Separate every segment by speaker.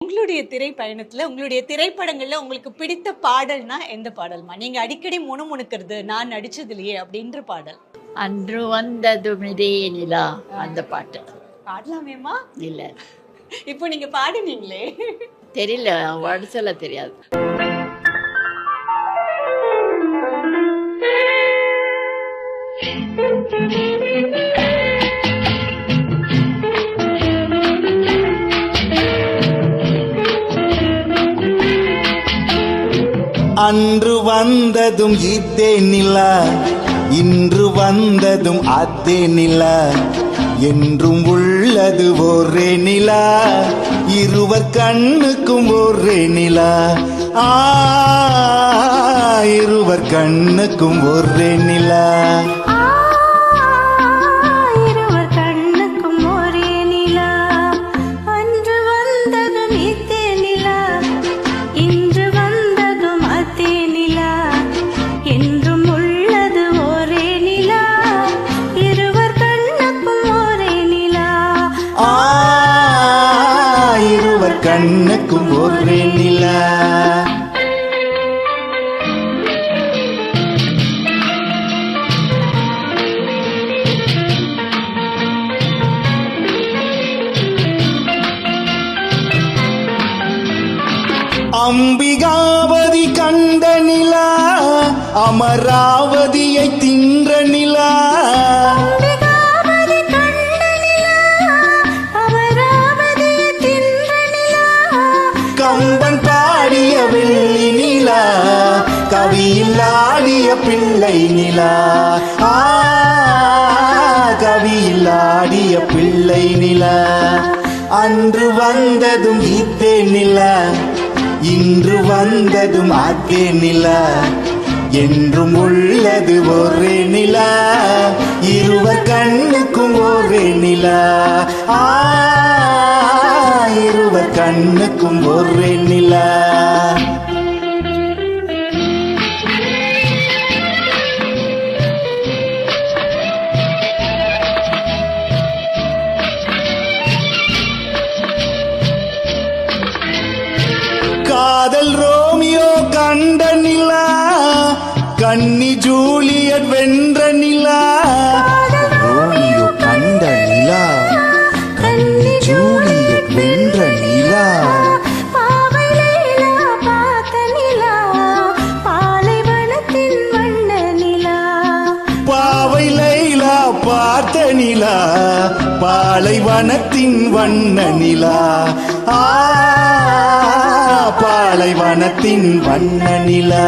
Speaker 1: உங்களுடைய திரைப்பயணத்துல, உங்களுடைய திரைப்படங்கள்ல உங்களுக்கு பிடித்த பாடல்னா எந்த பாடல்மா? நீங்க அடிக்கடி முணுமுணுக்கிறது, நான் நடிச்சதிலேயே அப்படின்ற பாடல்.
Speaker 2: அன்று வந்ததுமிதே நிலா அந்த பாட்டு.
Speaker 1: பாடலாமேம்மா?
Speaker 2: இல்ல
Speaker 1: இப்போ நீங்க பாடுனீங்களே.
Speaker 2: தெரியல, வேர்டு சொல்ல தெரியாது.
Speaker 3: அன்று வந்ததும் இதே நிலா, இன்று வந்ததும் அதே நிலா, என்றும் உள்ளது ஒரே நிலா, இருவர் கண்ணுக்கும் ஒரே நிலா. இருவர் கண்ணுக்கும் ஒரே நிலா. கண்ணுக்கும் ஒரே நிலா. அம்பிகாவதி கண்ட நிலா, அமராவதியை தின்ற நிலா. கம்பன் பாடிய வெள்ளி நிலா, கவியில் ஆடிய பிள்ளை நிலா. கவியில் ஆடிய பிள்ளை நிலா. அன்று வந்ததும் இதே நிலா, இன்று வந்ததும் அதே நிலா, என்றும் உள்ளது ஒரே நிலா, இருவர் கண்ணுக்கும் ஒரே நிலா. இருவர் கண்ணுக்கும் ஒரே நிலா. காதல் ரோமியோ கண்ட நிலா, கன்னி ஜூலியட் வென்ற நிலா. ரோமியோ கண்ட நிலா, கன்னி ஜூலியட் வென்ற நிலா. பாவை லைலா பார்த்த நிலா, பாலைவனத்தின் வண்ண நிலா. பாலைவனத்தின் வண்ண நிலா.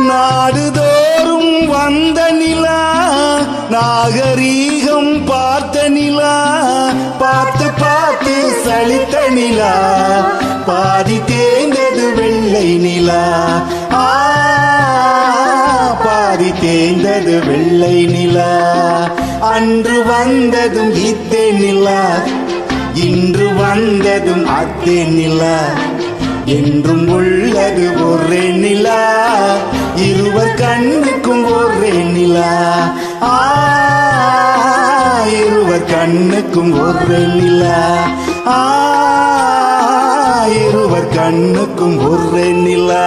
Speaker 3: நாடுதோறும் வந்த நிலா, நாகரீகம் பார்த்த நிலா. பார்த்து பார்த்து சலித்த நிலா, பாதி தேய்ந்தது வெள்ளை நிலா. பாதி தேய்ந்தது வெள்ளை நிலா. அன்று வந்ததும் இதே நிலா, இன்று வந்ததும் அதே நிலா, என்றும் உள்ளது ஒரே நிலா, இருவர் கண்ணுக்கும் ஒரே நிலா. இருவர் கண்ணுக்கும் ஒரே நிலா. இருவர் கண்ணுக்கும் ஒரே நிலா.